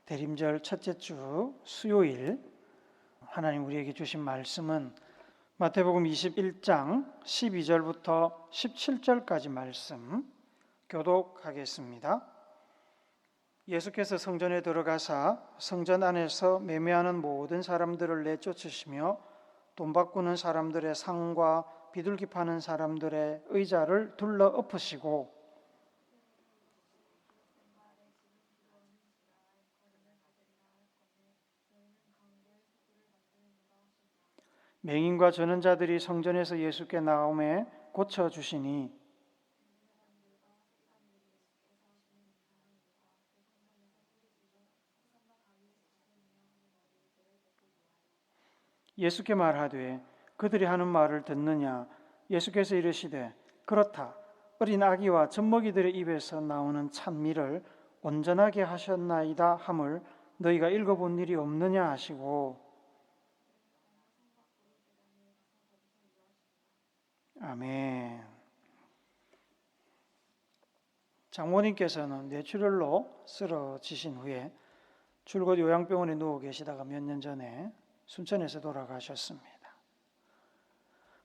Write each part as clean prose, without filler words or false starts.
대림절 첫째 주 수요일 하나님 우리에게 주신 말씀은 마태복음 21장 12절부터 17절까지 말씀 교독하겠습니다. 예수께서 성전에 들어가사 성전 안에서 매매하는 모든 사람들을 내쫓으시며 돈 바꾸는 사람들의 상과 비둘기 파는 사람들의 의자를 둘러 엎으시고 맹인과 전원자들이 성전에서 예수께 나오매 고쳐주시니 예수께 말하되 그들이 하는 말을 듣느냐? 예수께서 이르시되 그렇다. 어린 아기와 젖먹이들의 입에서 나오는 찬미를 온전하게 하셨나이다 함을 너희가 읽어본 일이 없느냐 하시고 아멘. 장모님께서는 뇌출혈로 쓰러지신 후에 줄곧 요양병원에 누워 계시다가 몇 년 전에 순천에서 돌아가셨습니다.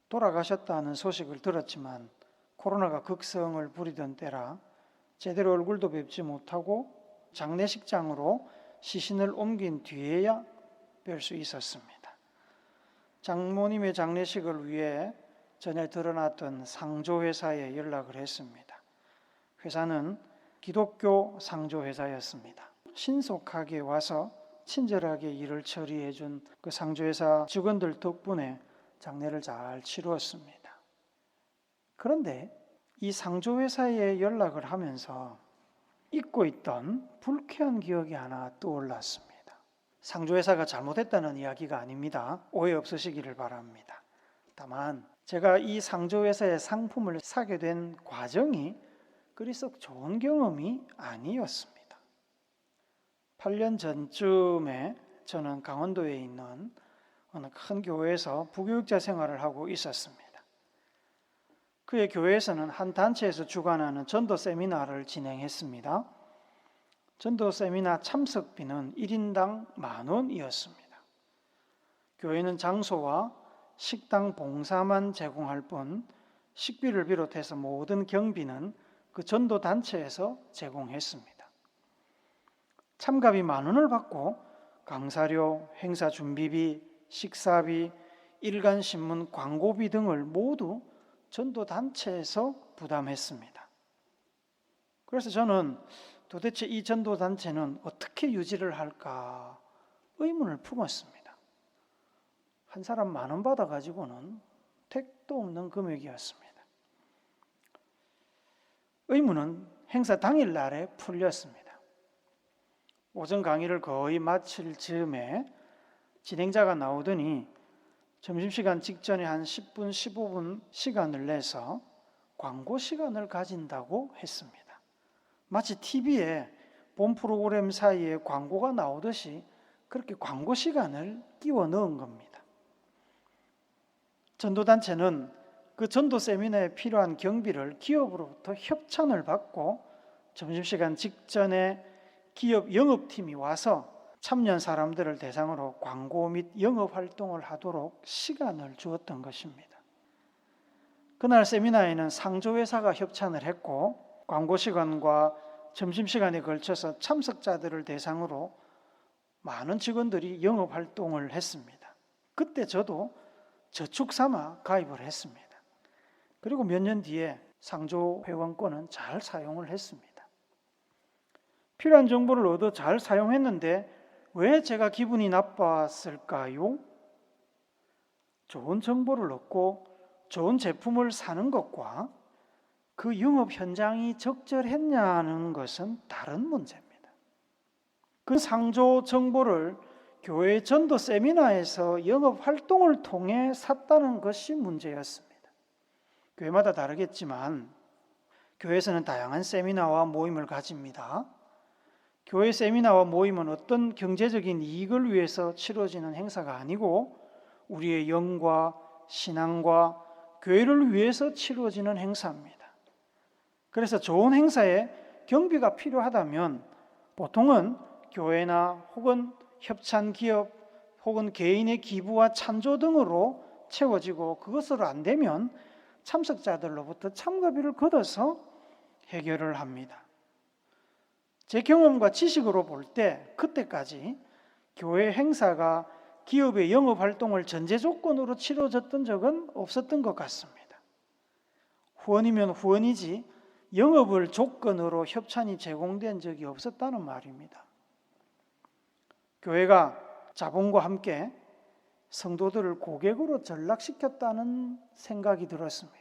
돌아가셨다는 소식을 들었지만 코로나가 극성을 부리던 때라 제대로 얼굴도 뵙지 못하고 장례식장으로 시신을 옮긴 뒤에야 뵐 수 있었습니다. 장모님의 장례식을 위해 전에 드러났던 상조회사에 연락을 했습니다. 회사는 기독교 상조회사였습니다. 신속하게 와서 친절하게 일을 처리해 준 그 상조회사 직원들 덕분에 장례를 잘 치루었습니다. 그런데 이 상조회사에 연락을 하면서 잊고 있던 불쾌한 기억이 하나 떠올랐습니다. 상조회사가 잘못했다는 이야기가 아닙니다. 오해 없으시기를 바랍니다. 다만 제가 이 상조회사의 상품을 사게 된 과정이 그리 썩 좋은 경험이 아니었습니다. 8년 전쯤에 저는 강원도에 있는 어느 큰 교회에서 부교육자 생활을 하고 있었습니다. 그의 교회에서는 한 단체에서 주관하는 전도 세미나를 진행했습니다. 전도 세미나 참석비는 1인당 10,000원이었습니다. 교회는 장소와 식당 봉사만 제공할 뿐 식비를 비롯해서 모든 경비는 그 전도 단체에서 제공했습니다. 참가비 10,000원을 받고 강사료, 행사 준비비, 식사비, 일간신문 광고비 등을 모두 전도단체에서 부담했습니다. 그래서 저는 도대체 이 전도단체는 어떻게 유지를 할까 의문을 품었습니다. 한 사람 10,000원 받아가지고는 택도 없는 금액이었습니다. 의문은 행사 당일 날에 풀렸습니다. 오전 강의를 거의 마칠 즈음에 진행자가 나오더니 점심시간 직전에 한 10분, 15분 시간을 내서 광고 시간을 가진다고 했습니다. 마치 TV에 본 프로그램 사이에 광고가 나오듯이 그렇게 광고 시간을 끼워 넣은 겁니다. 전도단체는 그 전도 세미나에 필요한 경비를 기업으로부터 협찬을 받고 점심시간 직전에 기업 영업팀이 와서 참여한 사람들을 대상으로 광고 및 영업 활동을 하도록 시간을 주었던 것입니다. 그날 세미나에는 상조회사가 협찬을 했고 광고 시간과 점심시간에 걸쳐서 참석자들을 대상으로 많은 직원들이 영업 활동을 했습니다. 그때 저도 저축 삼아 가입을 했습니다. 그리고 몇 년 뒤에 상조 회원권은 잘 사용을 했습니다. 필요한 정보를 얻어 잘 사용했는데 왜 제가 기분이 나빴을까요? 좋은 정보를 얻고 좋은 제품을 사는 것과 그 영업 현장이 적절했냐는 것은 다른 문제입니다. 그 상조 정보를 교회 전도 세미나에서 영업 활동을 통해 샀다는 것이 문제였습니다. 교회마다 다르겠지만 교회에서는 다양한 세미나와 모임을 가집니다. 교회 세미나와 모임은 어떤 경제적인 이익을 위해서 치러지는 행사가 아니고 우리의 영과 신앙과 교회를 위해서 치러지는 행사입니다. 그래서 좋은 행사에 경비가 필요하다면 보통은 교회나 혹은 협찬 기업 혹은 개인의 기부와 찬조 등으로 채워지고 그것으로 안 되면 참석자들로부터 참가비를 걷어서 해결을 합니다. 제 경험과 지식으로 볼 때 그때까지 교회 행사가 기업의 영업활동을 전제 조건으로 치러졌던 적은 없었던 것 같습니다. 후원이면 후원이지 영업을 조건으로 협찬이 제공된 적이 없었다는 말입니다. 교회가 자본과 함께 성도들을 고객으로 전락시켰다는 생각이 들었습니다.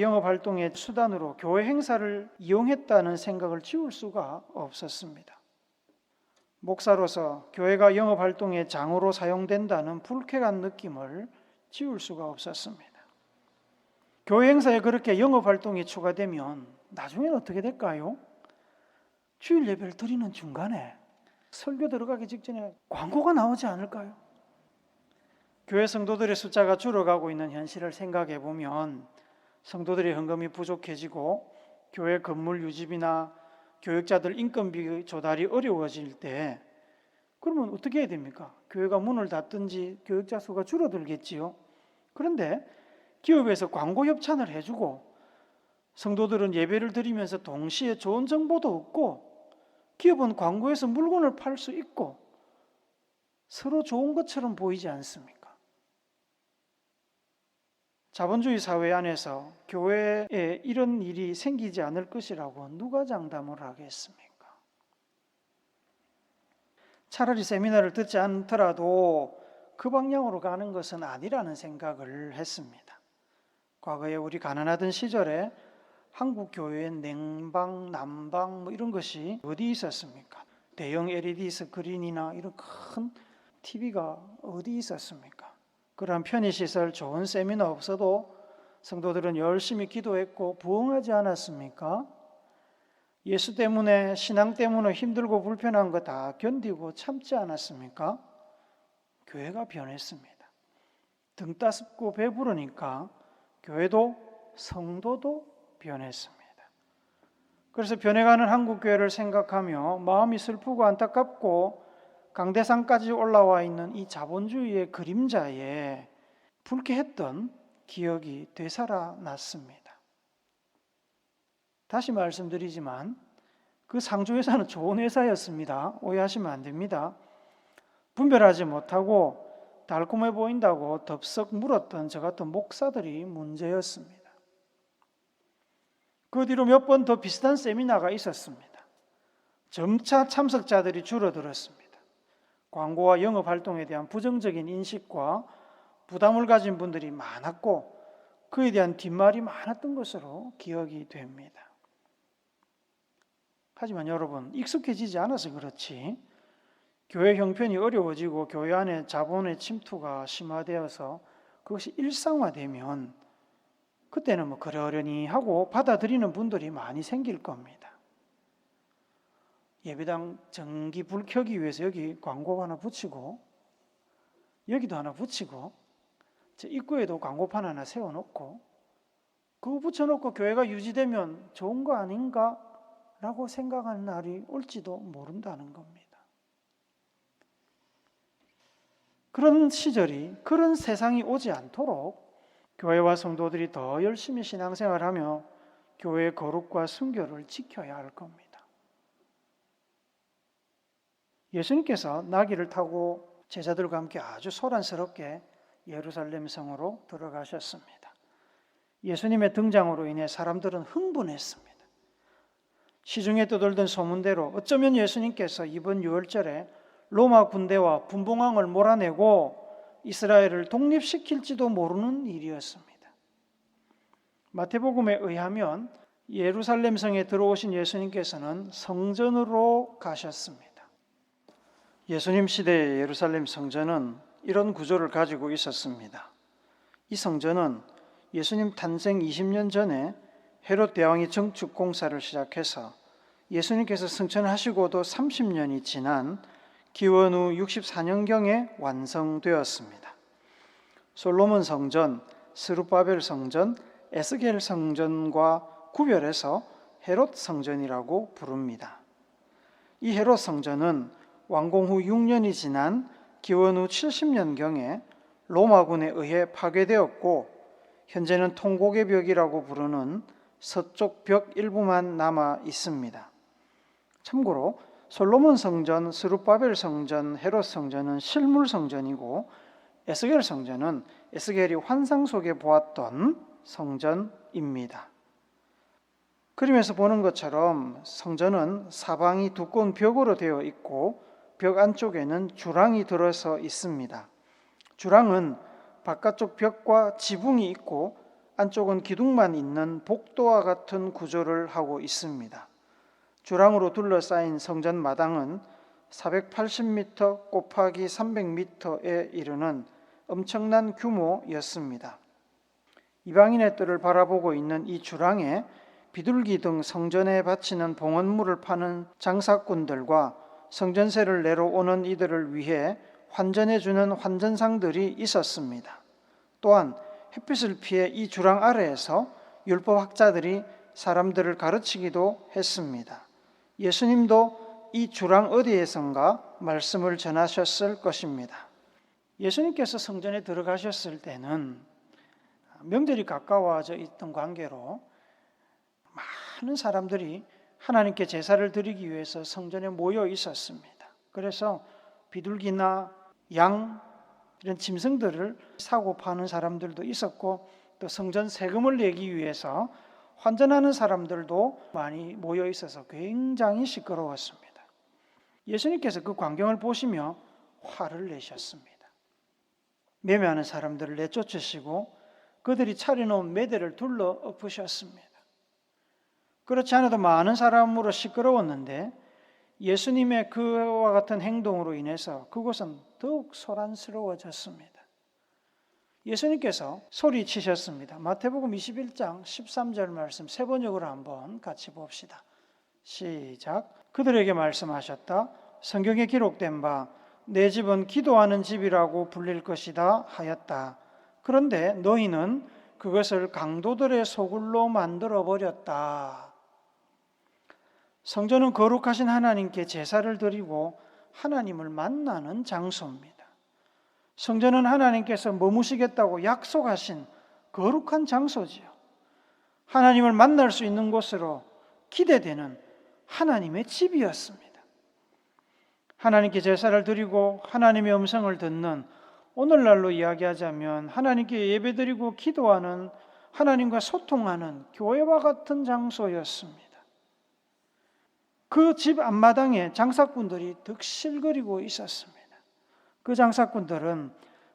영업활동의 수단으로 교회 행사를 이용했다는 생각을 지울 수가 없었습니다. 목사로서 교회가 영업활동의 장으로 사용된다는 불쾌한 느낌을 지울 수가 없었습니다. 교회 행사에 그렇게 영업활동이 추가되면 나중에는 어떻게 될까요? 주일 예배를 드리는 중간에 설교 들어가기 직전에 광고가 나오지 않을까요? 교회 성도들의 숫자가 줄어가고 있는 현실을 생각해 보면 성도들의 헌금이 부족해지고 교회 건물 유지비나 교역자들 인건비 조달이 어려워질 때 그러면 어떻게 해야 됩니까? 교회가 문을 닫든지 교역자 수가 줄어들겠지요. 그런데 기업에서 광고 협찬을 해주고 성도들은 예배를 드리면서 동시에 좋은 정보도 얻고 기업은 광고에서 물건을 팔 수 있고 서로 좋은 것처럼 보이지 않습니까? 자본주의 사회 안에서 교회에 이런 일이 생기지 않을 것이라고 누가 장담을 하겠습니까? 차라리 세미나를 듣지 않더라도 그 방향으로 가는 것은 아니라는 생각을 했습니다. 과거에 우리 가난하던 시절에 한국 교회의 냉방, 난방 이런 것이 어디 있었습니까? 대형 LED 스크린이나 이런 큰 TV가 어디 있었습니까? 그러한 편의시설, 좋은 세미나 없어도 성도들은 열심히 기도했고 부흥하지 않았습니까? 예수 때문에, 신앙 때문에 힘들고 불편한 거 다 견디고 참지 않았습니까? 교회가 변했습니다. 등 따숩고 배부르니까 교회도 성도도 변했습니다. 그래서 변해가는 한국교회를 생각하며 마음이 슬프고 안타깝고 강대상까지 올라와 있는 이 자본주의의 그림자에 불쾌했던 기억이 되살아났습니다. 다시 말씀드리지만 그 상조회사는 좋은 회사였습니다. 오해하시면 안 됩니다. 분별하지 못하고 달콤해 보인다고 덥석 물었던 저 같은 목사들이 문제였습니다. 그 뒤로 몇 번 더 비슷한 세미나가 있었습니다. 점차 참석자들이 줄어들었습니다. 광고와 영업활동에 대한 부정적인 인식과 부담을 가진 분들이 많았고 그에 대한 뒷말이 많았던 것으로 기억이 됩니다. 하지만 여러분, 익숙해지지 않아서 그렇지 교회 형편이 어려워지고 교회 안에 자본의 침투가 심화되어서 그것이 일상화되면 그때는 뭐 그러려니 하고 받아들이는 분들이 많이 생길 겁니다. 예배당 전기 불 켜기 위해서 여기 광고 하나 붙이고 여기도 하나 붙이고 저 입구에도 광고판 하나 세워놓고 그거 붙여놓고 교회가 유지되면 좋은 거 아닌가? 라고 생각하는 날이 올지도 모른다는 겁니다. 그런 시절이, 그런 세상이 오지 않도록 교회와 성도들이 더 열심히 신앙생활하며 교회의 거룩과 순결을 지켜야 할 겁니다. 예수님께서 나귀를 타고 제자들과 함께 아주 소란스럽게 예루살렘 성으로 들어가셨습니다. 예수님의 등장으로 인해 사람들은 흥분했습니다. 시중에 떠돌던 소문대로 어쩌면 예수님께서 이번 유월절에 로마 군대와 분봉왕을 몰아내고 이스라엘을 독립시킬지도 모르는 일이었습니다. 마태복음에 의하면 예루살렘 성에 들어오신 예수님께서는 성전으로 가셨습니다. 예수님 시대의 예루살렘 성전은 이런 구조를 가지고 있었습니다. 이 성전은 예수님 탄생 20년 전에 헤롯 대왕이 정축 공사를 시작해서 예수님께서 승천하시고도 30년이 지난 기원 후 64년경에 완성되었습니다. 솔로몬 성전, 스룹바벨 성전, 에스겔 성전과 구별해서 헤롯 성전이라고 부릅니다. 이 헤롯 성전은 완공 후 6년이 지난 기원 후 70년경에 로마군에 의해 파괴되었고 현재는 통곡의 벽이라고 부르는 서쪽 벽 일부만 남아 있습니다. 참고로 솔로몬 성전, 스룹바벨 성전, 헤롯 성전은 실물 성전이고 에스겔 성전은 에스겔이 환상 속에 보았던 성전입니다. 그림에서 보는 것처럼 성전은 사방이 두꺼운 벽으로 되어 있고 벽 안쪽에는 주랑이 들어서 있습니다. 주랑은 바깥쪽 벽과 지붕이 있고 안쪽은 기둥만 있는 복도와 같은 구조를 하고 있습니다. 주랑으로 둘러싸인 성전 마당은 480m 곱하기 300m에 이르는 엄청난 규모였습니다. 이방인의 뜰을 바라보고 있는 이 주랑에 비둘기 등 성전에 바치는 봉헌물을 파는 장사꾼들과 성전세를 내러 오는 이들을 위해 환전해주는 환전상들이 있었습니다. 또한 햇빛을 피해 이 주랑 아래에서 율법학자들이 사람들을 가르치기도 했습니다. 예수님도 이 주랑 어디에선가 말씀을 전하셨을 것입니다. 예수님께서 성전에 들어가셨을 때는 명절이 가까워져 있던 관계로 많은 사람들이 하나님께 제사를 드리기 위해서 성전에 모여 있었습니다. 그래서 비둘기나 양 이런 짐승들을 사고 파는 사람들도 있었고 또 성전 세금을 내기 위해서 환전하는 사람들도 많이 모여 있어서 굉장히 시끄러웠습니다. 예수님께서 그 광경을 보시며 화를 내셨습니다. 매매하는 사람들을 내쫓으시고 그들이 차려놓은 매대를 둘러 엎으셨습니다. 그렇지 않아도 많은 사람으로 시끄러웠는데 예수님의 그와 같은 행동으로 인해서 그곳은 더욱 소란스러워졌습니다. 예수님께서 소리치셨습니다. 마태복음 21장 13절 말씀 세 번역으로 한번 같이 봅시다. 시작. 그들에게 말씀하셨다. 성경에 기록된 바 내 집은 기도하는 집이라고 불릴 것이다 하였다. 그런데 너희는 그것을 강도들의 소굴로 만들어 버렸다. 성전은 거룩하신 하나님께 제사를 드리고 하나님을 만나는 장소입니다. 성전은 하나님께서 머무시겠다고 약속하신 거룩한 장소지요. 하나님을 만날 수 있는 곳으로 기대되는 하나님의 집이었습니다. 하나님께 제사를 드리고 하나님의 음성을 듣는, 오늘날로 이야기하자면 하나님께 예배드리고 기도하는, 하나님과 소통하는 교회와 같은 장소였습니다. 그 집 앞마당에 장사꾼들이 득실거리고 있었습니다. 그 장사꾼들은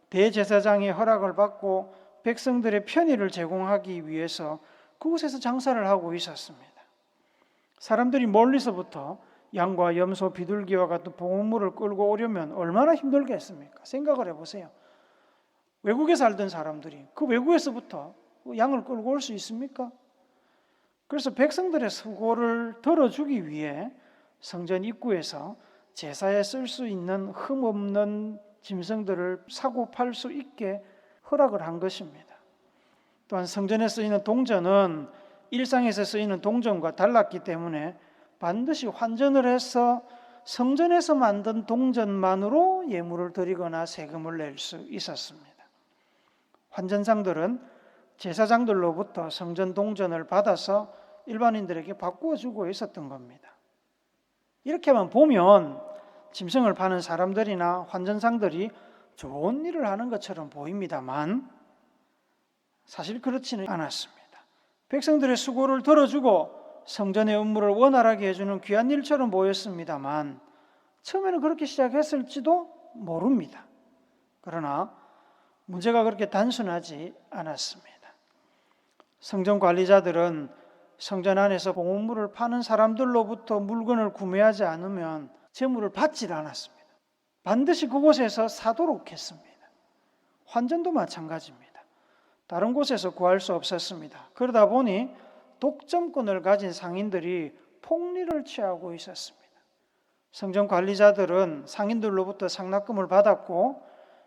대제사장의 허락을 받고 백성들의 편의를 제공하기 위해서 그곳에서 장사를 하고 있었습니다. 사람들이 멀리서부터 양과 염소, 비둘기와 같은 봉헌물을 끌고 오려면 얼마나 힘들겠습니까? 생각을 해보세요. 외국에 살던 사람들이 그 외국에서부터 양을 끌고 올 수 있습니까? 그래서 백성들의 수고를 덜어주기 위해 성전 입구에서 제사에 쓸 수 있는 흠없는 짐승들을 사고 팔 수 있게 허락을 한 것입니다. 또한 성전에 쓰이는 동전은 일상에서 쓰이는 동전과 달랐기 때문에 반드시 환전을 해서 성전에서 만든 동전만으로 예물을 드리거나 세금을 낼 수 있었습니다. 환전상들은 제사장들로부터 성전 동전을 받아서 일반인들에게 바꾸어 주고 있었던 겁니다. 이렇게만 보면 짐승을 파는 사람들이나 환전상들이 좋은 일을 하는 것처럼 보입니다만 사실 그렇지는 않았습니다. 백성들의 수고를 덜어주고 성전의 업무를 원활하게 해주는 귀한 일처럼 보였습니다만 처음에는 그렇게 시작했을지도 모릅니다. 그러나 문제가 그렇게 단순하지 않았습니다. 성전 관리자들은 성전 안에서 봉헌물을 파는 사람들로부터 물건을 구매하지 않으면 재물을 받지 않았습니다. 반드시 그곳에서 사도록 했습니다. 환전도 마찬가지입니다. 다른 곳에서 구할 수 없었습니다. 그러다 보니 독점권을 가진 상인들이 폭리를 취하고 있었습니다. 성전 관리자들은 상인들로부터 상납금을 받았고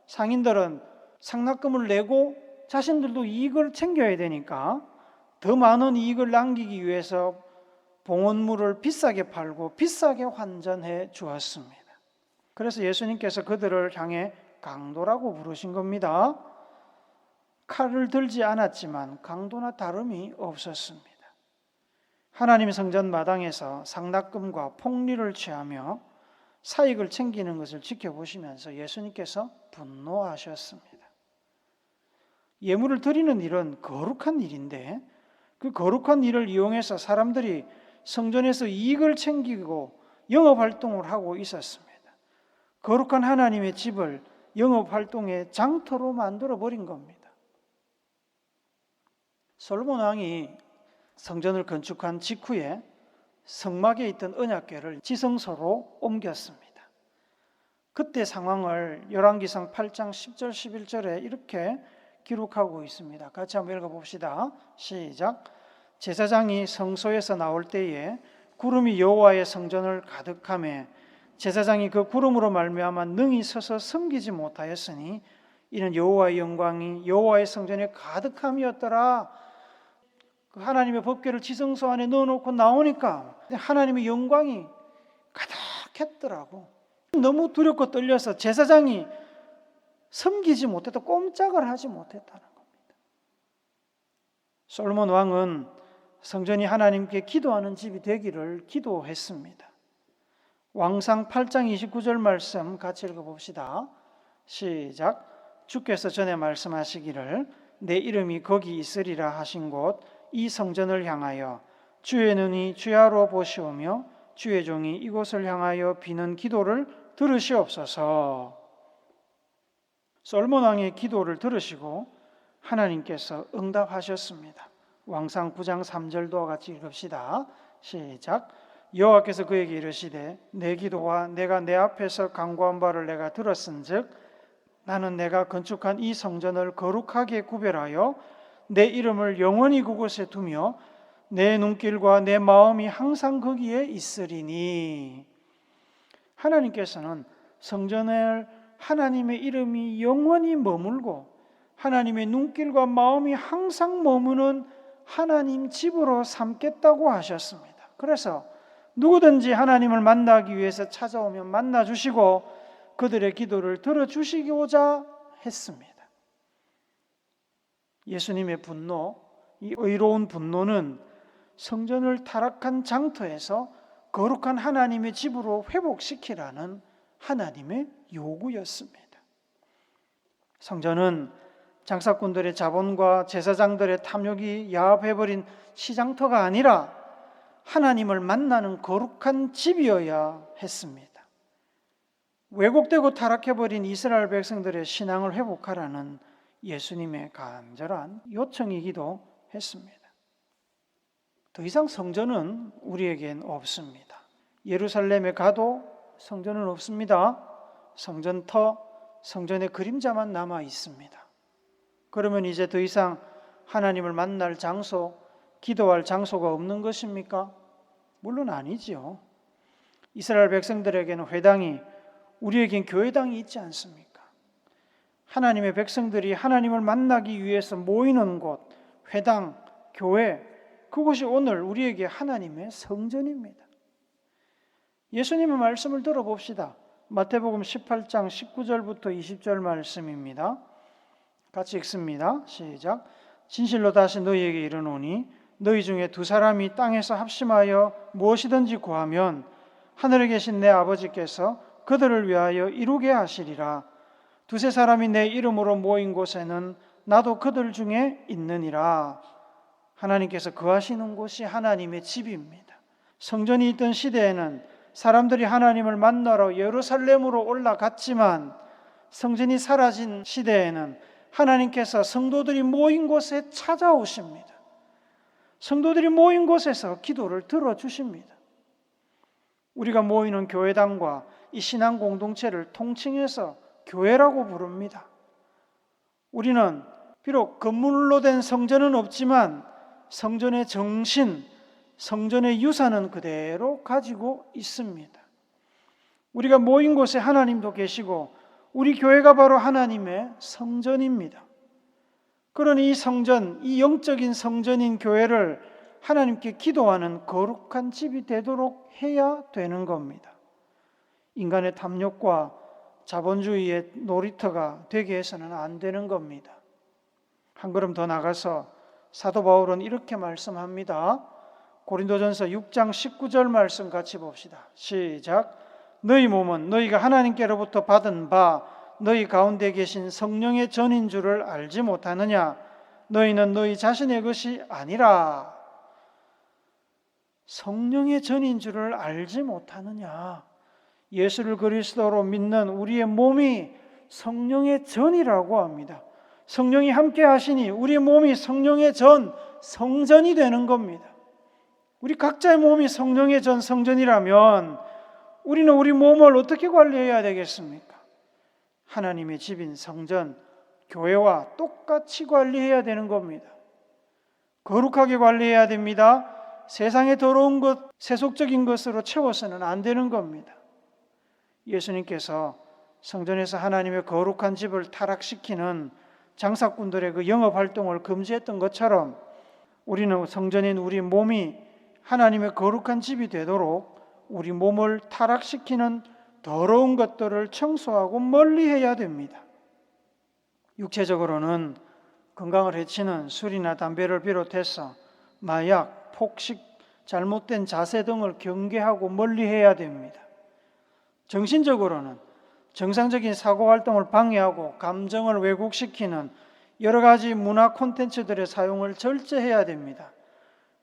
상인들은 상납금을 내고 자신들도 이익을 챙겨야 되니까 더 많은 이익을 남기기 위해서 봉헌물을 비싸게 팔고 비싸게 환전해 주었습니다. 그래서 예수님께서 그들을 향해 강도라고 부르신 겁니다. 칼을 들지 않았지만 강도나 다름이 없었습니다. 하나님 성전 마당에서 상납금과 폭리를 취하며 사익을 챙기는 것을 지켜보시면서 예수님께서 분노하셨습니다. 예물을 드리는 일은 거룩한 일인데 그 거룩한 일을 이용해서 사람들이 성전에서 이익을 챙기고 영업활동을 하고 있었습니다. 거룩한 하나님의 집을 영업활동의 장터로 만들어버린 겁니다. 솔로몬 왕이 성전을 건축한 직후에 성막에 있던 언약궤를 지성소로 옮겼습니다. 그때 상황을 열왕기상 8장 10절 11절에 이렇게 기록하고 있습니다. 같이 한번 읽어봅시다. 시작. 제사장이 성소에서 나올 때에 구름이 여호와의 성전을 가득하며 제사장이 그 구름으로 말미암아 능히 서서 섬기지 못하였으니 이는 여호와의 영광이 여호와의 성전에 가득함이었더라. 하나님의 법궤를 지성소 안에 넣어놓고 나오니까 하나님의 영광이 가득했더라고. 너무 두렵고 떨려서 제사장이 섬기지 못했다, 꼼짝을 하지 못했다는 겁니다. 솔로몬 왕은 성전이 하나님께 기도하는 집이 되기를 기도했습니다. 왕상 8장 29절 말씀 같이 읽어봅시다. 시작. 주께서 전에 말씀하시기를 내 이름이 거기 있으리라 하신 곳 이 성전을 향하여 주의 눈이 주야로 보시오며 주의 종이 이곳을 향하여 비는 기도를 들으시옵소서. 솔로몬 왕의 기도를 들으시고 하나님께서 응답하셨습니다. 왕상 9장 3절도 같이 읽읍시다. 시작. 여호와께서 그에게 이르시되 내 기도와 내가 내 앞에서 간구한 바를 내가 들었은즉 나는 내가 건축한 이 성전을 거룩하게 구별하여 내 이름을 영원히 그곳에 두며 내 눈길과 내 마음이 항상 거기에 있으리니. 하나님께서는 성전을 하나님의 이름이 영원히 머물고 하나님의 눈길과 마음이 항상 머무는 하나님 집으로 삼겠다고 하셨습니다. 그래서 누구든지 하나님을 만나기 위해서 찾아오면 만나주시고 그들의 기도를 들어주시고자 했습니다. 예수님의 분노, 이 의로운 분노는 성전을 타락한 장터에서 거룩한 하나님의 집으로 회복시키라는 하나님의 요구였습니다. 성전은 장사꾼들의 자본과 제사장들의 탐욕이 야합해버린 시장터가 아니라 하나님을 만나는 거룩한 집이어야 했습니다. 왜곡되고 타락해버린 이스라엘 백성들의 신앙을 회복하라는 예수님의 간절한 요청이기도 했습니다. 더 이상 성전은 우리에겐 없습니다. 예루살렘에 가도 성전은 없습니다. 성전터, 성전의 그림자만 남아 있습니다. 그러면 이제 더 이상 하나님을 만날 장소, 기도할 장소가 없는 것입니까? 물론 아니지요. 이스라엘 백성들에게는 회당이, 우리에겐 교회당이 있지 않습니까? 하나님의 백성들이 하나님을 만나기 위해서 모이는 곳, 회당, 교회, 그곳이 오늘 우리에게 하나님의 성전입니다. 예수님의 말씀을 들어봅시다. 마태복음 18장 19절부터 20절 말씀입니다. 같이 읽습니다. 시작. 진실로 다시 너희에게 이르노니 너희 중에 두 사람이 땅에서 합심하여 무엇이든지 구하면 하늘에 계신 내 아버지께서 그들을 위하여 이루게 하시리라. 두세 사람이 내 이름으로 모인 곳에는 나도 그들 중에 있느니라. 하나님께서 거하시는 곳이 하나님의 집입니다. 성전이 있던 시대에는 사람들이 하나님을 만나러 예루살렘으로 올라갔지만 성전이 사라진 시대에는 하나님께서 성도들이 모인 곳에 찾아오십니다. 성도들이 모인 곳에서 기도를 들어주십니다. 우리가 모이는 교회당과 이 신앙 공동체를 통칭해서 교회라고 부릅니다. 우리는 비록 건물로 된 성전은 없지만 성전의 정신, 성전의 유산은 그대로 가지고 있습니다. 우리가 모인 곳에 하나님도 계시고 우리 교회가 바로 하나님의 성전입니다. 그러니 이 성전, 이 영적인 성전인 교회를 하나님께 기도하는 거룩한 집이 되도록 해야 되는 겁니다. 인간의 탐욕과 자본주의의 놀이터가 되게 해서는 안 되는 겁니다. 한 걸음 더 나가서 사도 바울은 이렇게 말씀합니다. 고린도전서 6장 19절 말씀 같이 봅시다. 시작. 너희 몸은 너희가 하나님께로부터 받은 바 너희 가운데 계신 성령의 전인 줄을 알지 못하느냐? 너희는 너희 자신의 것이 아니라 성령의 전인 줄을 알지 못하느냐? 예수를 그리스도로 믿는 우리의 몸이 성령의 전이라고 합니다. 성령이 함께 하시니 우리 몸이 성령의 전, 성전이 되는 겁니다. 우리 각자의 몸이 성령의 전, 성전이라면 우리는 우리 몸을 어떻게 관리해야 되겠습니까? 하나님의 집인 성전, 교회와 똑같이 관리해야 되는 겁니다. 거룩하게 관리해야 됩니다. 세상의 더러운 것, 세속적인 것으로 채워서는 안 되는 겁니다. 예수님께서 성전에서 하나님의 거룩한 집을 타락시키는 장사꾼들의 그 영업활동을 금지했던 것처럼 우리는 성전인 우리 몸이 하나님의 거룩한 집이 되도록 우리 몸을 타락시키는 더러운 것들을 청소하고 멀리해야 됩니다. 육체적으로는 건강을 해치는 술이나 담배를 비롯해서 마약, 폭식, 잘못된 자세 등을 경계하고 멀리해야 됩니다. 정신적으로는 정상적인 사고활동을 방해하고 감정을 왜곡시키는 여러 가지 문화 콘텐츠들의 사용을 절제해야 됩니다.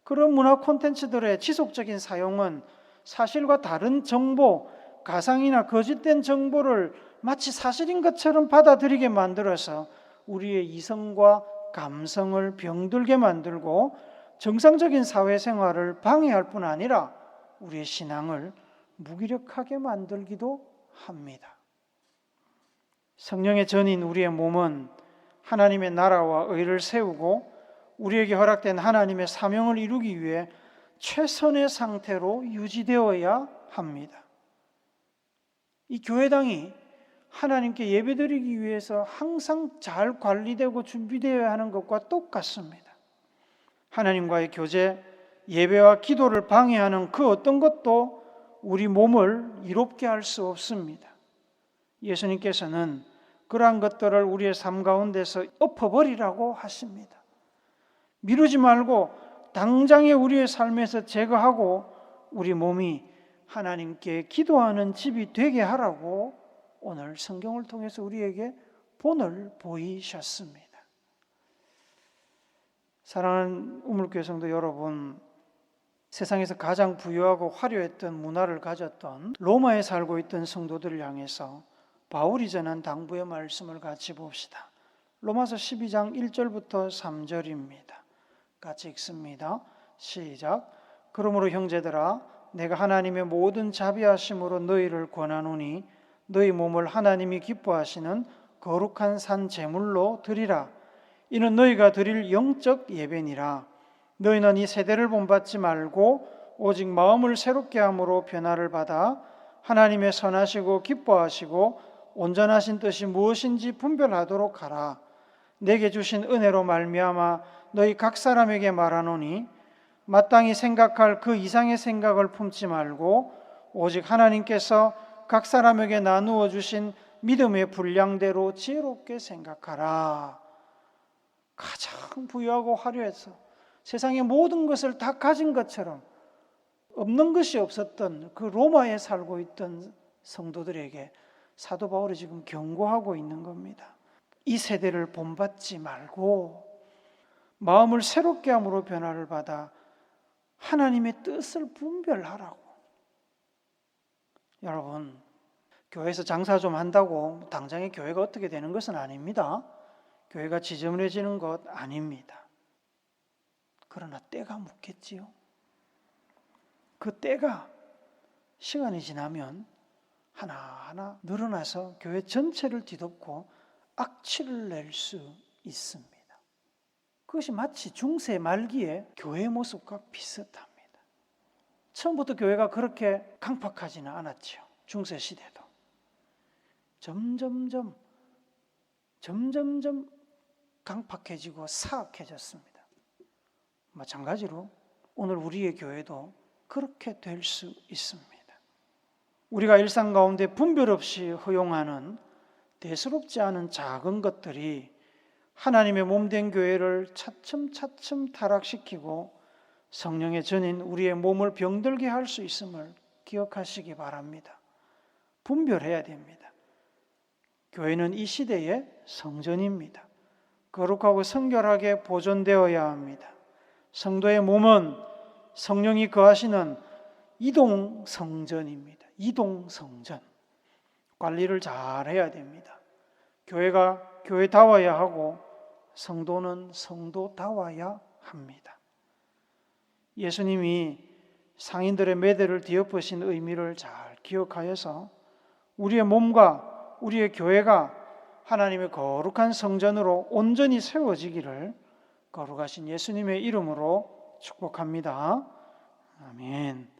그런 문화 콘텐츠들의 지속적인 사용은 사실과 다른 정보, 가상이나 거짓된 정보를 마치 사실인 것처럼 받아들이게 만들어서 우리의 이성과 감성을 병들게 만들고 정상적인 사회생활을 방해할 뿐 아니라 우리의 신앙을 무기력하게 만들기도 합니다. 성령의 전인 우리의 몸은 하나님의 나라와 의를 세우고 우리에게 허락된 하나님의 사명을 이루기 위해 최선의 상태로 유지되어야 합니다. 이 교회당이 하나님께 예배드리기 위해서 항상 잘 관리되고 준비되어야 하는 것과 똑같습니다. 하나님과의 교제, 예배와 기도를 방해하는 그 어떤 것도 우리 몸을 이롭게 할 수 없습니다. 예수님께서는 그러한 것들을 우리의 삶 가운데서 엎어버리라고 하십니다. 미루지 말고 당장에 우리의 삶에서 제거하고 우리 몸이 하나님께 기도하는 집이 되게 하라고 오늘 성경을 통해서 우리에게 본을 보이셨습니다. 사랑하는 우물교회 성도 여러분, 세상에서 가장 부유하고 화려했던 문화를 가졌던 로마에 살고 있던 성도들을 향해서 바울이 전한 당부의 말씀을 같이 봅시다. 로마서 12장 1절부터 3절입니다. 같이 읽습니다. 시작. 그러므로 형제들아, 내가 하나님의 모든 자비하심으로 너희를 권하노니 너희 몸을 하나님이 기뻐하시는 거룩한 산 제물로 드리라. 이는 너희가 드릴 영적 예배니라. 너희는 이 세대를 본받지 말고 오직 마음을 새롭게 함으로 변화를 받아 하나님의 선하시고 기뻐하시고 온전하신 뜻이 무엇인지 분별하도록 하라. 내게 주신 은혜로 말미암아 너희 각 사람에게 말하노니 마땅히 생각할 그 이상의 생각을 품지 말고 오직 하나님께서 각 사람에게 나누어 주신 믿음의 분량대로 지혜롭게 생각하라. 가장 부유하고 화려해서 세상의 모든 것을 다 가진 것처럼 없는 것이 없었던 그 로마에 살고 있던 성도들에게 사도 바울이 지금 경고하고 있는 겁니다. 이 세대를 본받지 말고 마음을 새롭게 함으로 변화를 받아 하나님의 뜻을 분별하라고. 여러분, 교회에서 장사 좀 한다고 당장에 교회가 어떻게 되는 것은 아닙니다. 교회가 지저분해지는 것 아닙니다. 그러나 때가 묻겠지요. 그 때가 시간이 지나면 하나하나 늘어나서 교회 전체를 뒤덮고 악취를 낼 수 있습니다. 그것이 마치 중세 말기의 교회의 모습과 비슷합니다. 처음부터 교회가 그렇게 강팍하지는 않았죠. 중세 시대도. 점점점 강팍해지고 사악해졌습니다. 마찬가지로 오늘 우리의 교회도 그렇게 될 수 있습니다. 우리가 일상 가운데 분별 없이 허용하는 대수롭지 않은 작은 것들이 하나님의 몸된 교회를 차츰차츰 타락시키고 성령의 전인 우리의 몸을 병들게 할 수 있음을 기억하시기 바랍니다. 분별해야 됩니다. 교회는 이 시대의 성전입니다. 거룩하고 성결하게 보존되어야 합니다. 성도의 몸은 성령이 거하시는 이동성전입니다. 이동성전. 관리를 잘 해야 됩니다. 교회가 교회다워야 하고 성도는 성도다워야 합니다. 예수님이 상인들의 매대를 뒤엎으신 의미를 잘 기억하여서 우리의 몸과 우리의 교회가 하나님의 거룩한 성전으로 온전히 세워지기를 거룩하신 예수님의 이름으로 축복합니다. 아멘.